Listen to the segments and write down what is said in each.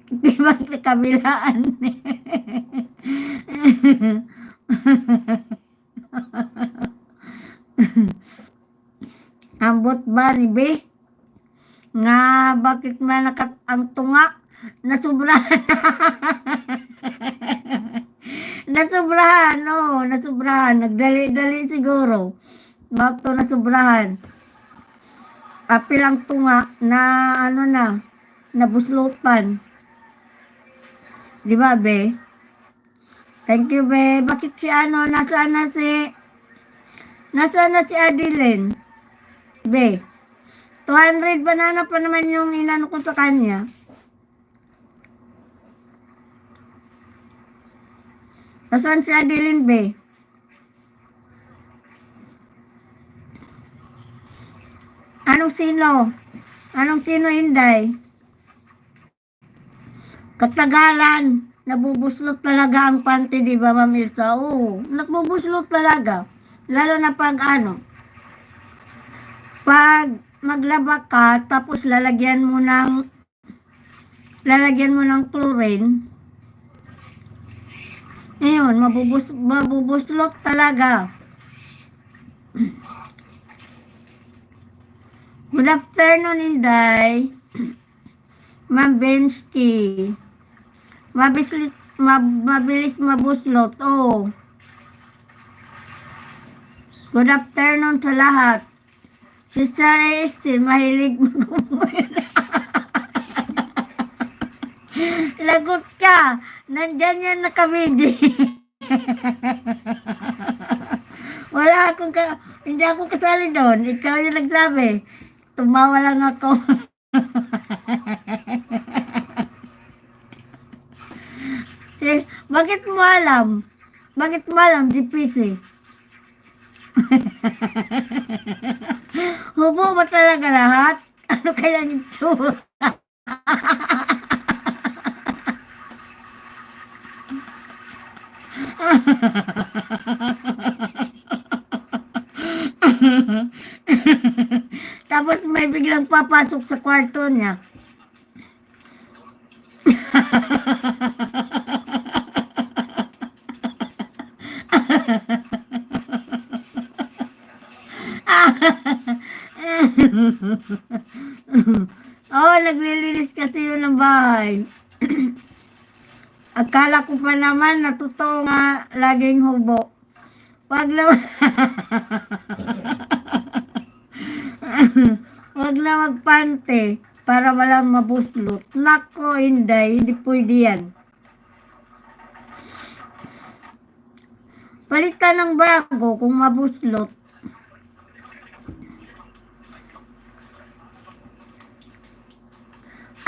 Di ba kabilaan? Ambot ba ni Be? Nga bakit man nakat ang tunga? Nasubrahan. Nasubrahan, oo, nasubrahan. Nagdali-dali siguro. Bakto nasubrahan. Apil ang tunga na ano na, nabuslutan. Di ba, Be? Thank you, Be. Bakit si ano, nasaan na si Adeline? Be, 200 banana pa naman yung inano ko sa kanya. Nasaan si Adeline, Be? Anong sino? Anong sino, Inday? Katagalan. Nabubuslot talaga ang panty, di ba, Ma'am Ilsa? Oo, nabubuslot talaga. Lalo na pag ano, pag maglaba ka, tapos lalagyan mo ng chlorine, ayun, mabubuslot talaga. Good afternoon, Inday. Ma'am Bensky. Mabilis mabuslot. Oh. Good afternoon sa lahat. Sister Esther, mahilig mag-umain. Lagot ka. Nandyan yan nakabidi. Hindi ako kasali doon. Ikaw yung nagsabi. Tumawa lang ako. Bakit mo alam? Bakit mo alam, GPC? Hubo ba talaga lahat? Ano kaya nito? Tapos may biglang papasok sa kwarto niya. Oh, naglilinis kasi yun ng bahay. Akala ko pa naman na totoo nga laging hubo. Wag na wag na magpante para walang mabuslot. Nako, hindi pwede yan. Palitan ng bago kung mabuslot.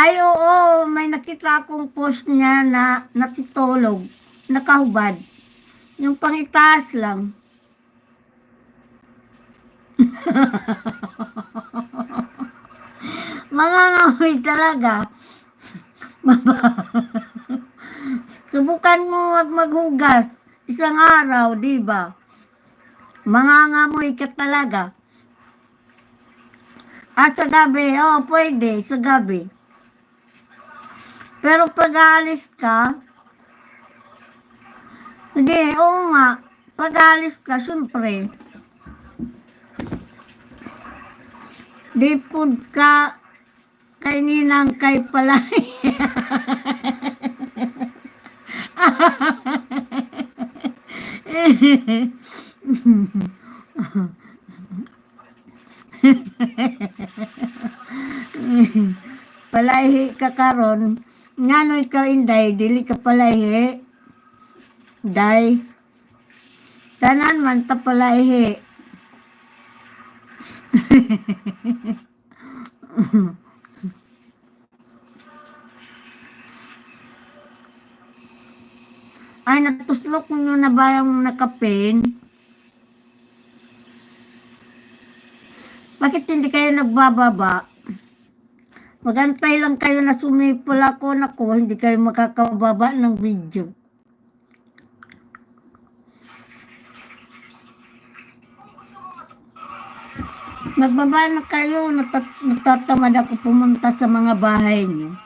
Ay, oo, may nakita akong post niya na natutulog, nakahubad. Yung pangitaas lang. Mangangamoy talaga. Subukan mo wag maghugas. Isang araw, di ba? Mangangamoy ka talaga. At sa gabi, pwede, sa gabi. Pero pag aalis ka, hindi, oo nga, pag aalis ka, syempre, di food ka kay ninang kay palay. Palaihi ka karon. Ngano ikaw, Inday, dili ka palaihi. Day. Tanan man ta palaihi. Ay, natuslok nyo na ba yung nakapin? Bakit hindi kayo nagbababa? Magantay lang kayo na sumipol ako, naku, hindi kayo makakababa ng video. Magbaba na kayo, nagtatamad ako pumunta sa mga bahay niyo.